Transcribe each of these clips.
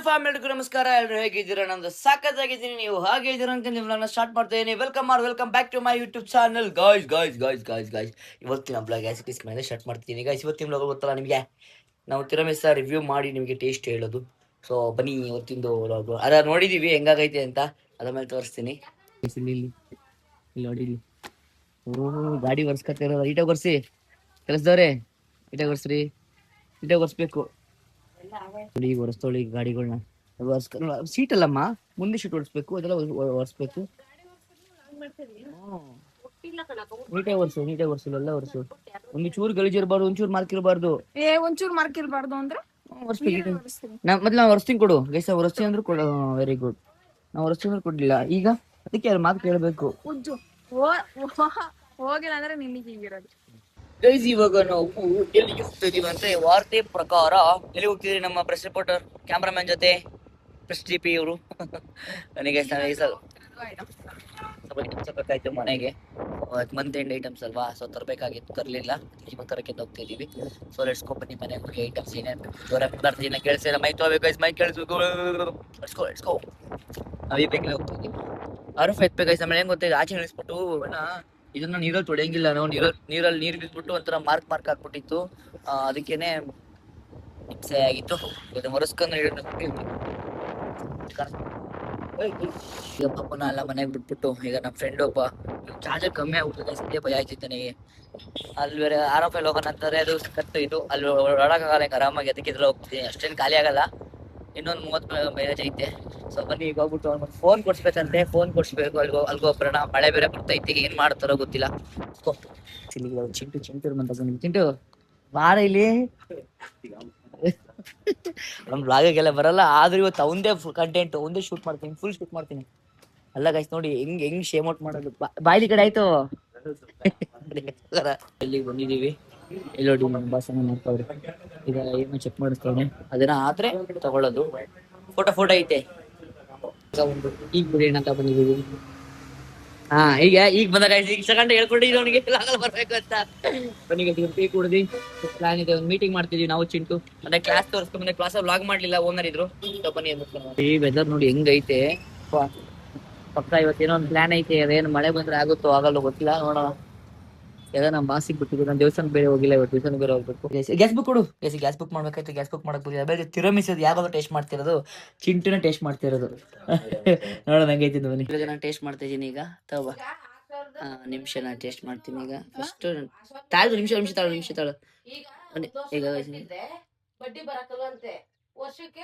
Form ಎಲ್ರಿಗೂ ನಮಸ್ಕಾರ. ಎಲ್ಲರೂ ಹೇಗಿದ್ದೀರಾ? ನಂದು ಸಾಕತ್ತಾಗಿದ್ದೀನಿ, ನೀವು ಹಾಗೆ ಇದ್ದೀರಾ ಅಂತ ನಿಮ್ಮನ್ನ ಸ್ಟಾರ್ಟ್ ಮಾಡ್ತಾ ಇದ್ದೀನಿ. Welcome back to my YouTube channel. Guys ಇವತ್ತಿನ ಬ್ಲಾಗ್ ಆಸಿಟಿಸ್ ಮೇಲೆ ಸ್ಟಾರ್ಟ್ ಮಾಡ್ತೀನಿ. ಗಾಯ್ಸ್ ಇವತ್ತಿನ ಬ್ಲಾಗ್ ಗೊತ್ತಲ್ಲ ನಿಮಗೆ, ನಾವು ತಿರಮಿಸ ರಿವ್ಯೂ ಮಾಡಿ ನಿಮಗೆ ಟೇಸ್ಟ್ ಹೇಳೋದು. ಸೊ ಬನ್ನಿ ಇವತ್ತಿಂದು ಬ್ಲಾಗ್. ಅದ ನೋಡಿದೀವಿ ಹೆಂಗಾಗೈತೆ ಅಂತ, ಅದ್ರ ಮೇಲೆ ತೋರಿಸ್ತೀನಿ. ಇಲ್ಲಿ ನೋಡಿ, ಗಾಡಿ ಒರ್ಸ್ಕೊತಿರೋದು. ಈಟಾಗ ಒರ್ಸಿ ಕೆಲಸದವ್ರೆ, ಈಟಾಗ ಒರ್ಸ್ರಿ, ಈಟಾಗ ಒರ್ಸ್ಬೇಕು. ಈಗ ಒರೆಸ್ತೋಳಿ ಗಾಡಿಗಳನ್ನ. ಸೀಟ್ ಅಲ್ಲಮ್ಮ, ಮುಂದೆ ಸೀಟ್ ಓಡಿಸ್ಬೇಕು, ಅದೆಲ್ಲ ಒರೆಸ್ಬೇಕು. ನೀಟಾಗಿ ಒರ್ಸು ಎಲ್ಲ ಒರ್ಸು. ಒಂದು ಚೂರು ಗಲೀಜಿರ್ಬಾರ್ದು, ಒಂಚೂರು ಮಾರ್ಕ್ ಇರಬಾರ್ದು. ಒಂಚೂರು ಮಾರ್ಕ್ ಇರಬಾರ್ದು ಅಂದ್ರೆ ಮೊದ್ಲು ನಾವು ಒರೆಸ್ತೀನಿ ಕೊಡು ಗೈಸ. ಒರೆಸ್ತೀನಿ ಅಂದ್ರೆ ಕೊಡು, ವೆರಿ ಗುಡ್. ನಾವು ಒರೆಸ್ತೀನಿ ಅಂದ್ರೆ ಕೊಡ್ಲಿಲ್ಲ, ಈಗ ಅದಕ್ಕೆ ಅವ್ರ ಮಾತು ಕೇಳಬೇಕು. ಹೋಗಿಲ್ಲ ಅಂದ್ರೆ ನಿಮಗೆ ಹೀಗಿರೋದು. ಗೈಸ್ ಇವಾಗ ನಾವು ಎಲ್ಲಿಗೆ ಹೋಗ್ತಿದೀವಿ ಅಂದ್ರೆ, ವಾರ್ತೆ ಪ್ರಕಾರ ಎಲ್ಲಿ ಹೋಗ್ತಿದ್ರಿ ನಮ್ಮ ಪ್ರೆಸ್ ರಿಪೋರ್ಟರ್ ಕ್ಯಾಮ್ರಾಮನ್ ಜೊತೆ, ಪ್ರೆಸ್ ಟಿ ಪಿ ಅವರು. ನನಗೆ ಬೇಕಾಯ್ತು ಮನೆಗೆ, ಮಂತ್ ಎಂಡ್ ಐಟಮ್ಸ್ ಅಲ್ವಾ, ಸೊ ತರಬೇಕಾಗಿತ್ತು, ತರಲಿಲ್ಲ. ಇವಾಗ ತರಕ್ಕೆ ಹೋಗ್ತಿದೀವಿ. ಸೊ ಲೆಟ್ಸ್ ಗೋ, ಬನ್ನಿ ಮನೆಗೆ ಹೋಗಿ ಐಟಮ್ಸ್ ಏನೇನು ಬರ್ತೀನಿ. ಕೇಳಿಸಿಲ್ಲ, ಮೈ ತಗೋಬೇಕು, ಮೈ ಕೇಳಿಸ್ಬೇಕು. Let's go. ನಾವು ಈ ಬೇಕಲ್ಲಿ ಹೋಗ್ತಿದ್ದೀವಿ. ಆರ್ಫ್ ಎತ್ಬೇಕು. ಆಮೇಲೆ ಹೆಂಗ್ ಗೊತ್ತಿದೆ, ಆಚೆ ಇಳಿಸ್ಬಿಟ್ಟು ಇದನ್ನ ನೀರಲ್ಲಿ ತೊಳೆಯಂಗಿಲ್ಲ ನಾವು. ನೀರಲ್ಲಿ ನೀರು ಬಿದ್ಬಿಟ್ಟು ಒಂಥರ ಮಾರ್ಕ್ ಹಾಕ್ಬಿಟ್ಟಿತ್ತು. ಅದಕ್ಕೇನೆ ಹಿಂಸೆ ಆಗಿತ್ತು. ಮೊರಸ್ಕೊಂಡು ಈಗ ಪಾಪನ ಎಲ್ಲ ಮನೆಗೆ ಬಿಟ್ಬಿಟ್ಟು, ಈಗ ನಮ್ಮ ಫ್ರೆಂಡ್ ಒಬ್ಬ ಚಾರ್ಜರ್ ಕಮ್ಮಿ ಆಗ್ಬಿಟ್ಟಿದೆ, ಸದ್ಯ ಭಯ ಆಯ್ತಿತ್ತು ನನಗೆ. ಅಲ್ಲಿ ಬೇರೆ ಆರ್ ಎಫ್ ಎಲ್ ಹೋಗೋಣ ಅಂತಾರೆ, ಅದು ಕಟ್ಟು ಇದು, ಅಲ್ಲಿ ಒಳಗಾಗಲ್ಲ, ಹಿಂಗೆ ಆರಾಮಾಗಿ. ಅದಕ್ಕೆ ಇದ್ರಲ್ಲಿ ಹೋಗ್ತೀನಿ, ಅಷ್ಟೇನು ಖಾಲಿ ಆಗಲ್ಲ, ಇನ್ನೊಂದು 30 ಮೈಲೇಜ್ ಐತೆ. ಸೊ ಬನ್ನಿ ಈಗ ಹೋಗ್ಬಿಟ್ಟು ಅವ್ನು ಫೋನ್ ಕೊಡ್ಸ್ಬೇಕಂತೆ, ಫೋನ್ ಕೊಡ್ಸ್ಬೇಕು. ಅಲ್ಗೋಬ್ರಣ ಮಳೆ ಬೇರೆ ಬರ್ತೈತಿ, ಏನ್ ಮಾಡ್ತಾರೋ ಗೊತ್ತಿಲ್ಲ. ಚಿಂಟು ಬಾರ ಇಲ್ಲಿ. ನಮ್ ಬ್ಲಾಗಿಗೆಲ್ಲ ಬರಲ್ಲ, ಆದ್ರೆ ಇವತ್ತು ಅವಂದೇ ಕಂಟೆಂಟ್, ಒಂದೇ ಶೂಟ್ ಮಾಡ್ತೀನಿ, ಫುಲ್ ಶೂಟ್ ಮಾಡ್ತೀನಿ. ಅಲ್ಲ ಗೈಸ್ ನೋಡಿ ಹೆಂಗ್ ಶೇಮ್ ಔಟ್ ಮಾಡೋದು. ಬಾಯ್ಲಿ ಕಡೆ ಆಯ್ತು. ಎಲ್ಲಿಗೆ ಬಂದಿದೀವಿ, ಇಲ್ಲಿ ನೋಡಿ ನಮ್ಮ ಭಾಷಣ ಮಾಡ್ತಾವ್ರಿ. ಈಗ ಏನೋ ಚೆಕ್ ಮಾಡಿಸ್ತಾನೆ, ಅದನ್ನ ಆದ್ರೆ ತಗೊಳ್ಳೋದು. ಫೋಟೋ ಐತೆ. ಈಗ ಬಿಡಿ ಅಂತ ಬಂದಿದೀವಿ. ಈಗ ಬಂದ ಈಗ ಸೆಕೆಂಡ್ ಹೇಳ್ಕೊಂಡಿದ್ದೀವಿ ಅವನಿಗೆ ಬರ್ಬೇಕು ಅಂತ. ಬನ್ನಿಗೆ ಟೀ ಕುಡ್ದು ಪ್ಲಾನ್ ಇದೆ, ಒಂದು ಮೀಟಿಂಗ್ ಮಾಡ್ತಿದೀವಿ ನಾವು ಚಿಂಟು. ಅಂದ್ರೆ ಕ್ಲಾಸ್ ತೋರಿಸ್ಕೊಂಡ್ ಕ್ಲಾಸ್ ವ್ಲಾಗ್ ಮಾಡ್ಲಿಲ್ಲ, ಓನರ್ ಇದ್ರು. ಬನ್ನಿ ಈ ವೆದರ್ ನೋಡಿ ಹೆಂಗೈತೆ ಪಕ್ಕ. ಇವತ್ತೇನೋ ಒಂದು ಪ್ಲಾನ್ ಐತೆ, ಅದೇನು ಮಳೆ ಬಂದ್ರೆ ಆಗುತ್ತೋ ಆಗಲ್ಲ ಗೊತ್ತಿಲ್ಲ, ನೋಡೋಣ. ಯಾವ್ದೋ ನಮ್ಮ ಮಾಸಿಗೆ ಬಿಟ್ಟಿದ್ದು, ನಾನು ದೇವಸ್ಥಾನ ಬೇರೆ ಹೋಗಿಲ್ಲ, ಇವತ್ತು ದೇವಸ್ಥಾನ ಬೇರೆ ಹೋಗ್ಬೇಕು. ಗ್ಯಾಸ್ ಬುಕ್ ಕೊಡು. ಗ್ಯಾಸ್ ಬುಕ್ ಮಾಡ್ಬೇಕಾಯ್ತು, ಗ್ಯಾಸ್ ಬುಕ್ ಮಾಡಕ್ ಬರೀ ಆಮೇಲೆ ತಿರಮಿಸೋದು ಯಾವಾಗ ಟೇಸ್ಟ್ ಮಾಡ್ತಿರೋದು, ಚಿಂಟುನ ಟೇಸ್ಟ್ ಮಾಡ್ತಿರೋದು. ನೋಡೋಣ ಹೆಂಗೈತಿ ಬನ್ನಿ. ಇವಾಗ ನಾನು ಟೇಸ್ಟ್ ಮಾಡ್ತಾ ಇದೀನಿ. ಈಗ ತಗೋ ನಿಮಿಷ ನಾನು ಟೇಸ್ಟ್ ಮಾಡ್ತೀನಿ. ಈಗ ಫಸ್ಟ್ ತಾಳು ನಿಮಿಷ ತಾಳು. ಈಗ ಬಡ್ಡಿ ಬರಕಲ್ವಂತೆ ವರ್ಷಕ್ಕೆ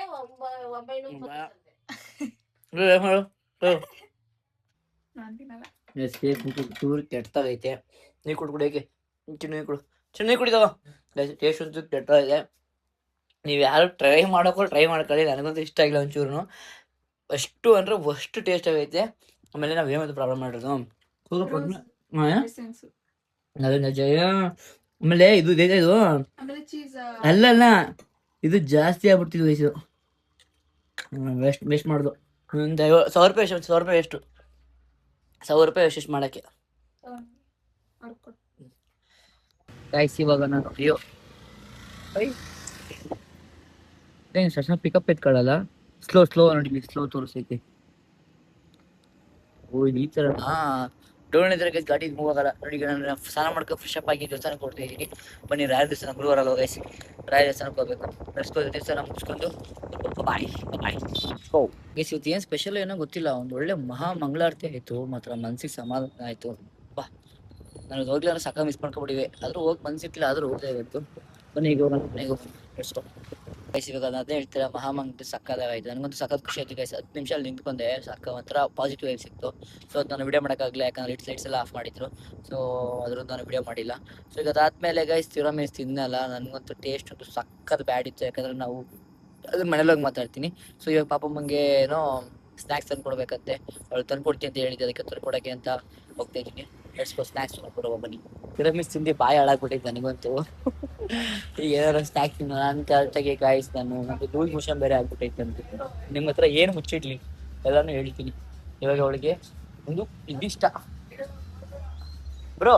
920 ಚೂರು ಕೆಟ್ಟಾಗೈತೆ. ನೀರು ಕುಡ್ಬಿಡಕ್ಕೆ ನೀರು ಕುಡು, ಚೆನ್ನಾಗಿ ಕುಡಿದವ. ಟೇಸ್ಟ್ ಅಂತೂ ಕೆಟ್ಟಾಗಿದೆ. ನೀವು ಯಾರು ಟ್ರೈ ಮಾಡ್ಕೊಳ್ಳಿ, ನನಗಂತೂ ಇಷ್ಟ ಆಗಿಲ್ಲ ಒಂಚೂರು. ಅಷ್ಟು ಅಂದ್ರೆ ಅಷ್ಟು ಟೇಸ್ಟ್ ಆಗೈತೆ. ಆಮೇಲೆ ನಾವ್ ಏನಾದ್ರು ಪ್ರಾಬ್ಲಮ್ ಮಾಡಿರೋದು ಆಮೇಲೆ ಇದು ಅಲ್ಲ ಇದು ಜಾಸ್ತಿ ಆಗ್ಬಿಡ್ತಿದ್ವು ವಯಸ್ಸು. ವೇಸ್ಟ್ ಮಾಡುದು. ಒಂದು 1,000 ರೂಪಾಯಿ ಎಷ್ಟು, 1,000 ರೂಪಾಯಿ ಎಷ್ಟು, 1,000 ರೂಪಾಯಿ ಎಷ್ಟು ಮಾಡಕ್ಕೆ. ಗಾಯ್ಸ್ ಇವಾಗ ನಾನು ಸಣ್ಣ ಪಿಕಪ್ ಎತ್ಕೊಳ್ಳಲ್ಲ, ಸ್ಲೋ ನೋಡಿ, ಸ್ಲೋ ತೋರಿಸೈತಿ. ಓ ಈ ತರ ಡೋಣ್ ಇದ್ರೆ ಗಾಡಿ ಮೂವ್ ಆಗಲ್ಲ ನೋಡಿ. ಈಗ ನಾನು ಸ್ನಾನ ಮಾಡ್ಕೊ ಫ್ರೆಶ್ ಅಪ್ ಆಗಿ ದೇವಸ್ಥಾನಕ್ಕೆ ಕೊಡ್ತಾ ಇದ್ದೀನಿ. ಬನ್ನಿ ರಾಯ ದೇವಸ್ಥಾನ ಗುರುವಾರ ಗೈಸ್, ರಾಯ ದೇವಸ್ಥಾನಕ್ಕೆ ಹೋಗ್ಬೇಕು. ದೇವಸ್ಥಾನ ಮುಗಿಸ್ಕೊಂಡು ಬಾಯ್ ಗೈಸ್. ಇವತ್ತು ಏನು ಸ್ಪೆಷಲ್ ಏನೋ ಗೊತ್ತಿಲ್ಲ, ಒಂದು ಒಳ್ಳೆ ಮಹಾ ಮಂಗಳಾರತಿ ಆಯ್ತು, ಮಾತ್ರ ಮನ್ಸಿಗೆ ಸಮಾಧಾನ ಆಯ್ತು. ಬಾ ನಾನು ಹೋಗ್ಲಾರ ಸಾಕ ಮಿಸ್ ಮಾಡ್ಕೊಬಿಟ್ಟಿವೆ, ಆದ್ರೂ ಹೋಗಿ ಮನ್ಸಿಟ್ಟಿಲ್ಲ, ಆದ್ರೂ ಹೋಗ್ತಾ ಇವತ್ತು. ಬನ್ನಿ ಈಗ ಹೋಗೋಣ. ಗೈಸ್ ಇವಾಗ ಅದೇ ಹೇಳ್ತೀರಾ, ಮಹಾಮಂಗ್ಳ ಸಕ್ಕದಾಗಾಯ್ತು. ನನಗಂತೂ ಸಖತ್ ಖುಷಿ ಆಯ್ತು ಗೈಸ್. 10 ನಿಮಿಷ ಅಲ್ಲಿ ನಿಂತ್ಕೊಂಡೆ, ಸಾಕ ಒಂಥರ ಪಾಸಿಟಿವ್ ವೈಬ್ ಸಿಕ್ತು. ಸೊ ಅದು ನಾನು ವಿಡಿಯೋ ಮಾಡೋಕ್ಕಾಗಲಿಲ್ಲ, ಯಾಕಂದ್ರೆ ಲೈಟ್ಸ್ ಎಲ್ಲ ಆಫ್ ಮಾಡಿದ್ರು. ಸೊ ಅದ್ರದ್ದು ನಾನು ವಿಡಿಯೋ ಮಾಡಿಲ್ಲ. ಸೊ ಈಗ ಅದಾದ್ಮೇಲೆ ಗೈಸ್ ತಿರಮಿಸ್ ತಿನ್ನಲ್ಲ. ನನಗಂತೂ ಟೇಸ್ಟ್ ಅಂತೂ ಸಖತ್ ಬ್ಯಾಡ್ ಇತ್ತು, ಯಾಕಂದ್ರೆ ನಾವು ಅದ್ರ ಮನೇಲಿ ಹೋಗಿ ಮಾತಾಡ್ತೀನಿ. ಸೊ ಇವಾಗ ಪಾಪಮ್ಮಂಗೆ ಏನೋ ಸ್ನ್ಯಾಕ್ಸ್ ತಂದು ಕೊಡ್ಬೇಕಂತೆ, ಅವಳು ತಂದು ಕೊಡ್ತೀನಿ ಅಂತ ಹೇಳಿದ್ದೆ, ಅದಕ್ಕೆ ತಂದು ಕೊಡೋಕ್ಕೆ ಅಂತ ಹೋಗ್ತಾ ಇದ್ದೀನಿ. ಸ್ನ್ಯಾಕ್ಸ್ ಕೊಡುವ ಬನ್ನಿ. ತಿರಮಿಸ್ ತಿಂದು ಬಾಯಿ ಹಾಳಾಗ್ಬಿಟ್ಟಿದ್ದು ನನಗಂತೂ. ಈಗ ಏನಾದ್ರು ಸ್ನ್ಯಾಕ್ಸ್ ತಿನ್ನೋ ಅಂತ ಕರೆಕ್ಟಾಗಿ ಗಾಯ್ಸ್, ನಾನು ಮತ್ತೆ ಲೂಸ್ ಮೋಷನ್ ಬೇರೆ ಆಗ್ಬಿಟ್ಟೈತೆ ಅಂತ. ನಿಮ್ಮ ಹತ್ರ ಏನು ಮುಚ್ಚಿಡ್ಲಿ ಎಲ್ಲಾನು ಹೇಳ್ತೀನಿ. ಇವಾಗ ಅವಳಿಗೆ ಒಂದು ಇದಿಷ್ಟ ಬ್ರೋ,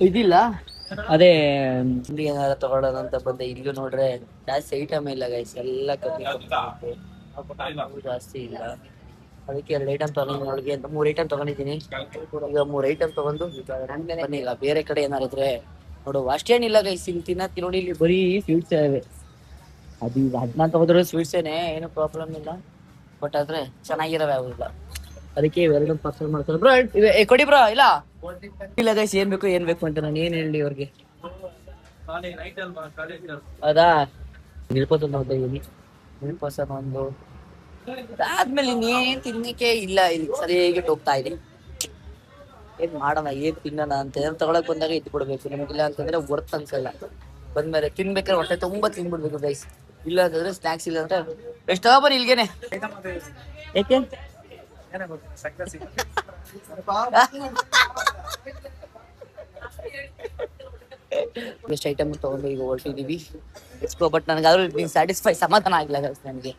ಇದಿಲ್ಲ, ಅದೇ ಇಲ್ಲಿ ಏನಾರ ತಗೊಳ್ಳೋಣ ಅಂತ ಬಂದೆ. ಇಲ್ಲೂ ನೋಡ್ರೆ ಜಾಸ್ತಿ ಐಟಮ್ ಇಲ್ಲ ಗೈಸ್, ಎಲ್ಲ ಕಮ್ಮಿ ಕಮ್ಮಿ ಇರುತ್ತೆ. ಜಾಸ್ತಿ ಇಲ್ಲ, ಅದಕ್ಕೆ 2 ಐಟಮ್ ತಗೊಂಡು ಅವಳಿಗೆ ಅಂತ 3 ಐಟಮ್ ತಗೊಂಡಿದ್ದೀನಿ. ಈಗ 3 ಐಟಮ್ ತಗೊಂಡು ಬನ್ನಿ ಈಗ ಬೇರೆ ಕಡೆ ಏನಾರಿದ್ರೆ ನೋಡು. ಅಷ್ಟೇನಿಲ್ಲ ಗೈಸ್, ಇಲ್ಲಿ ತಿನ್ನಕ್ಕೆ ನೋಡಿ, ಇಲ್ಲಿ ಬರೀ ಸ್ವೀಟ್ಸ್ ಇವೆ. ಅದು ಈಗ ಅದನ್ನ ತಗೋದ್ರೆ ಸ್ವೀಟ್ಸೇನೆ, ಏನು ಪ್ರಾಬ್ಲಮ್ ಇಲ್ಲ. ಬಟ್ ಆದ್ರೆ ಚೆನ್ನಾಗಿರವೆ ಅವೆಲ್ಲ, ಅದಕ್ಕೆ ಇವೆರಡು ಪಾರ್ಸಲ್ ಮಾಡ್ತಾರೆ. ಬ್ರೋ ಕೊಡಿ ಬ್ರೋ. ಇಲ್ಲ ಗೈಸ್, ಏನ್ ಬೇಕು ಅಂತ ನಾನು ಏನ್ ಹೇಳಿ ಅವ್ರಿಗೆ. ಹೌದಾ, ನಿಲ್ಪೋತ ನೋಡ್ತಾ ಇದೀನಿ. ನಿಲ್ಪೋಸ ಒಂದು ಅದಾದ್ಮೇಲೆ ಇನ್ನೇನ್ ತಿನ್ನಕ್ಕೆ ಇಲ್ಲ, ಇಲ್ಲಿ ಸರಿಯಾಗಿ ಹೋಗ್ತಾ ಇದೆ. ಏನ್ ಮಾಡೋಣ, ಏನ್ ತಿನ್ನೋಣ ಅಂತ ತಗೊಳಕ್ ಬಂದಾಗ ಇದ್ದು ಬಿಡ್ಬೇಕು. ನಮಗಿಲ್ಲ ಅಂತಂದ್ರೆ ವರ್ತ್ ಅನ್ಸಲ್ಲ. ಬಂದ್ಮೇಲೆ ತಿನ್ಬೇಕಾದ್ರೆ ಹೊಟ್ಟೆ ತುಂಬಾ ತಿನ್ಬಿಡ್ಬೇಕು ಗೈಸ್. ಇಲ್ಲ ಅಂತಂದ್ರೆ ಸ್ನಾಕ್ಸ್ ಇಲ್ಲ ಅಂದ್ರೆ ಎಷ್ಟೋ ಬರೀ ಇಲ್ಗೇನೆ. ಯಾಕೆ ಎಷ್ಟು ಐಟಮ್ ತಗೊಂಡು ಈಗ ಹೊರಟಿದೀವಿ. ಬಟ್ ನನಗಾದ್ರೂ ಸ್ಯಾಟಿಸ್ಫೈ, ಸಮಾಧಾನ ಆಗಿಲ್ಲ ಗೈಸ್. ನನಗೆ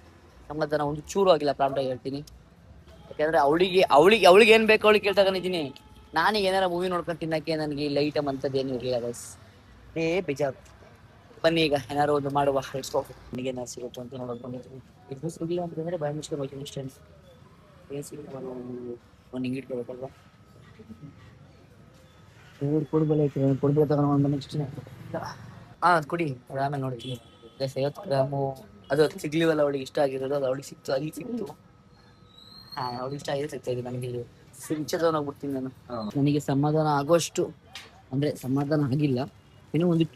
ಸಮಾಧಾನ ಒಂದು ಚೂರು ಆಗಿಲ್ಲ, ಪ್ರಾಂಪ್ಟ್ ಆಗಿ ಹೇಳ್ತೀನಿ. ಯಾಕಂದ್ರೆ ಅವಳಿಗೆ ಏನ್ ಬೇಕು ಅವಳಿಗೆ ಕೇಳ್ತಕೊಂಡಿದ್ದೀನಿ. ನಾನೀಗ ಏನಾರ ಮೂವಿ ನೋಡ್ಕೊಂಡು ತಿನ್ನಕ್ಕೆ ನನಗೆ ಇಲ್ಲ ಐಟಮ್ ಅಂತದ್ದು ಏನು ಇರಲಿಲ್ಲ ಗೈಸ್. ಬೇಜಾರು. ಬನ್ನಿ ಈಗ ಏನಾರು ಒಂದು ಮಾಡುವ, ಇಟ್ಕೋ. ನನಗೆ ಏನಾರು ಸಿಗುತ್ತೆ ಅಂತ ನೋಡೋದು ಬಂದಿದ್ದೀನಿ. ಇದು ಸಿಗಲಿಲ್ಲ ಅಂತಂದ್ರೆ ಬಾಯ್ ಮುಚ್ಕೊಂಡು ಹೋಗ್ತೀನಿ ಅಷ್ಟೇ. ಏನು ಸಿಗುತ್ತೆ ಒಂದು ಹಿಂಗೆ ಇಟ್ಕೋಬೇಕಲ್ವಾ. ಕೊಡ್ಬೇಕು ತಗೊಂಡು ನೆಕ್ಸ್ಟ್. ಕುಡಿ, ಆಮೇಲೆ ನೋಡ್ತೀನಿ. 50 ಗ್ರಾಮು ಅದು ಸಿಗ್ಲಿವಲ್ಲ, ಅವಳಿಗೆ ಇಷ್ಟ ಆಗಿರೋದು ಅದು ಅವಳಿಗೆ ಸಿಕ್ತು, ಅಲ್ಲಿ ಸಿಕ್ತು. ಅವಳಿಗೆ ಇಷ್ಟ ಆಗಿದೆ, ಸಿಗ್ತಾ ಇದೆ. ನನಗೆ ಸಿಂಚೆ ತಗೊಂಡೋಗ್ಬಿಡ್ತೀನಿ ನಾನು. ನನಗೆ ಸಮಾಧಾನ ಆಗೋಷ್ಟು ಅಂದ್ರೆ ಸಮಾಧಾನ ಆಗಿಲ್ಲ, ಇನ್ನೂ ಒಂದು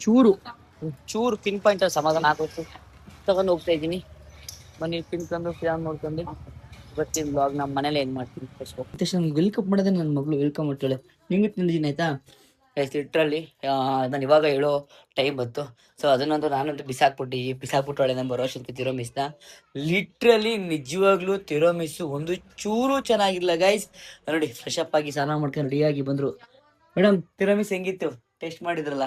ಚೂರು ಪಿನ್ ಪಾಯಿಂಟ್ ಸಮಾಧಾನ ಆಗೋಷ್ಟು ತಗೊಂಡು ಹೋಗ್ತಾ ಇದ್ದೀನಿ. ಬನ್ನಿ ತಿನ್ಕೊಂಡು ಫ್ಯಾನ್ ನೋಡ್ಕೊಂಡು ಬರ್ತೀನಿ. ಬ್ಲಾಗ್ ನಮ್ಮ ಮನೇಲಿ ಏನ್ ಮಾಡ್ತೀನಿ ಫಸ್ಟ್. ನನ್ಗೆ ವೆಲ್ಕಮ್ ಮಾಡೋದೇ ನನ್ನ ಮಗಳು ವೆಲ್ಕಮ್ ಮಾಡ್ತಾಳೆ. ನಿಂಗೆ ತಿಂದಿದ್ದೀನಿ ಆಯ್ತಾ. ಲಿಟ್ರಲ್ಲಿ ನಾನು ಇವಾಗ ಹೇಳೋ ಟೈಮ್ ಬಂತು. ಸೊ ಅದನ್ನಂತೂ ನಾನಂತೂ ಬಿಸಾಕ್ಬಿಟ್ಟಳೆ ನಮ್ಮ ಬರೋಷಕ್ಕೆ ತಿರೋಮಿಸ್ನ. ಲಿಟ್ರಲಿ ನಿಜವಾಗ್ಲೂ ತಿರೋಮಿಸ್ಸು ಒಂದು ಚೂರು ಚೆನ್ನಾಗಿಲ್ಲ ಗೈಸ್. ನೋಡಿ, ಫ್ರೆಶ್ ಅಪ್ ಆಗಿ ಸ್ನಾನ ಮಾಡ್ಕೊಂಡು ರೆಡಿಯಾಗಿ ಬಂದ್ರು. ಮೇಡಮ್ ತಿರೋಮಿಸ್ ಹೆಂಗಿತ್ತು, ಟೇಸ್ಟ್ ಮಾಡಿದ್ರಲ್ಲ?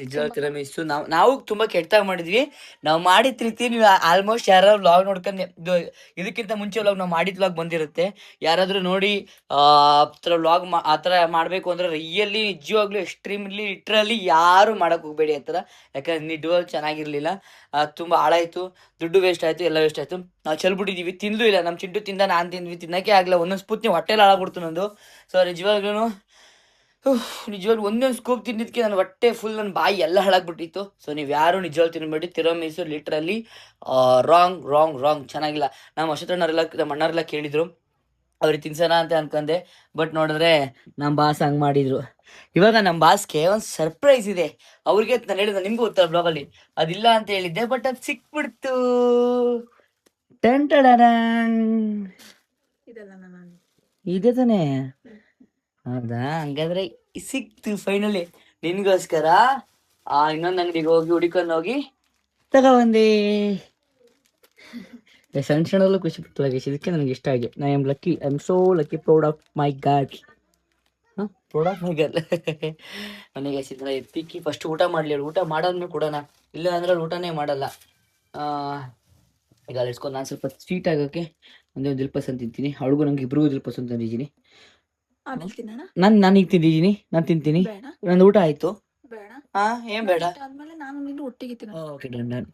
ನಿಜವಾಗ್ಲೂ ತಿರೋಮಿಸ್ಸು ನಾವು ತುಂಬಾ ಕೆಟ್ಟದಾಗ ಮಾಡಿದ್ವಿ. ನಾವು ಮಾಡಿದ ರೀತಿ ನೀವು ಆಲ್ಮೋಸ್ಟ್ ಯಾರು ವ್ಲಾಗ್ ನೋಡ್ಕೊಂಡು ಇದಕ್ಕಿಂತ ಮುಂಚೆ ವ್ಲಾಗ್ ನಾವು ಮಾಡಿದ ವ್ಲಾಗ್ ಬಂದಿರುತ್ತೆ. ಯಾರಾದ್ರೂ ನೋಡಿ ವ್ಲಾಗ್ ಆ ಥರ ಮಾಡಬೇಕು ಅಂದ್ರೆ ರಿಯಲಿ ನಿಜವಾಗ್ಲೂ ಎಕ್ಸ್ಟ್ರೀಮ್ಲಿ ಲಿಟ್ರಲಿ ಯಾರು ಮಾಡಕ್ ಹೋಗ್ಬೇಡಿ ಆ ಥರ. ಯಾಕಂದ್ರೆ ನಿಜವಾಗ್ಲೂ ಚೆನ್ನಾಗಿರ್ಲಿಲ್ಲ. ತುಂಬ ಹಾಳಾಯ್ತು, ದುಡ್ಡು ವೇಸ್ಟ್ ಆಯ್ತು, ಎಲ್ಲ ವೇಸ್ಟ್ ಆಯ್ತು. ನಾವು ಚೆಲ್ಬಿಟ್ಟಿದೀವಿ, ತಿಂದು ಇಲ್ಲ. ನಮ್ಮ ಚಿಂಟು ತಿಂದ, ನಾನು ತಿಂದ್ವಿ, ತಿನ್ನಕ್ಕೆ ಆಗಲ್ಲ. ಒಂದೊಂದು ಸ್ಪೂತ್ನಿ ಹೊಟ್ಟೆಲಿ ಹಾಳಾಗ್ಬಿಡ್ತು ನಂದು. ಸೊ ನಿಜವಾಗ್ಲೂ ಒಂದೊಂದು ಸ್ಕೂಪ್ ತಿಂದಿದ್ದಕ್ಕೆ ನನ್ನ ಹೊಟ್ಟೆ ಫುಲ್, ನನ್ನ ಬಾಯಿ ಎಲ್ಲ ಹಾಳಾಗ್ಬಿಟ್ಟಿತ್ತು. ಸೊ ನೀವು ಯಾರು ನಿಜವಾಗ್ಲೂ ತಿನ್ಬೇಡಿ. ತಿರೋಮಿಸು ಲಿಟ್ರಲಿ ರಾಂಗ್ ಚೆನ್ನಾಗಿಲ್ಲ. ನಮ್ಮ ನಮ್ಮ ಅಣ್ಣರೆಲ್ಲ ಕೇಳಿದ್ರು, ಅವ್ರಿಗೆ ತಿನ್ಸೋಣ ಅಂತ ಅನ್ಕೊಂಡೆ. ಬಟ್ ನೋಡಿದ್ರೆ ನಮ್ಮ ಬಾಸ್ ಹಂಗೆ ಮಾಡಿದ್ರು. ಇವಾಗ ನಮ್ಮ ಬಾಸ್ಗೆ ಒಂದು ಸರ್ಪ್ರೈಸ್ ಇದೆ. ಅವ್ರಿಗೆ ನಾನು ಹೇಳಿದೆ, ನಿಮ್ಗೂ ಗೊತ್ತಲ್ಲ ಬ್ಲಾಗಲ್ಲಿ ಅದಿಲ್ಲ ಅಂತ ಹೇಳಿದ್ದೆ, ಬಟ್ ಅದು ಸಿಕ್ಬಿಡ್ತು. ಇದೆ ತಾನೇ? ಹೌದಾ, ಹಂಗಾದ್ರೆ ಸಿಕ್ತು ಫೈನಲಿ ನಿನ್ಗೋಸ್ಕರ. ಇನ್ನೊಂದು ಅಂಗಡಿಗೆ ಹೋಗಿ ಹುಡುಕೊಂಡು ಹೋಗಿ ತಗೊಬಂದೆ. ಸಣ್ಣಲ್ಲೂ ಖುಷಿ ಪಡ್ತಲ್ಲ, ಇದಕ್ಕೆ ನನಗೆ ಇಷ್ಟ ಆಗಿ. I am lucky, I am so lucky, proud of my god. Proud of my girl. ನನಗೆ ಸಿದ್ಧ ಎತ್ತಿಕ್ಕಿ ಫಸ್ಟ್ ಊಟ ಮಾಡಲಿ. ಊಟ ಮಾಡಾದ್ಮೇಲೆ ಕೊಡೋಣ, ಇಲ್ಲ ಅಂದ್ರೆ ಊಟನೇ ಮಾಡಲ್ಲ. ಈಗ ಇಸ್ಕೊಂಡು ನಾನು ಸ್ವಲ್ಪ ಸ್ವೀಟ್ ಆಗೋಕ್ಕೆ ಒಂದು ದಿಲ್ಪಸಂದ್ ತಿಂತೀನಿ. ಅವಳಿಗೂ ನಂಗೆ ಇಬ್ರಿಗೂ ದಿಲ್ಪಸಂದ್ ತಂದಿದ್ದೀನಿ. ನಾನು ಈಗ ತಿಂದಿದ್ದೀನಿ, ನಾನು ತಿಂತೀನಿ. ನಂದು ಊಟ ಆಯ್ತು. ಏನ್ ಬೇಡ? ನಾನು ಒಟ್ಟಿಗೆ ಓಕೆ ಡನ್.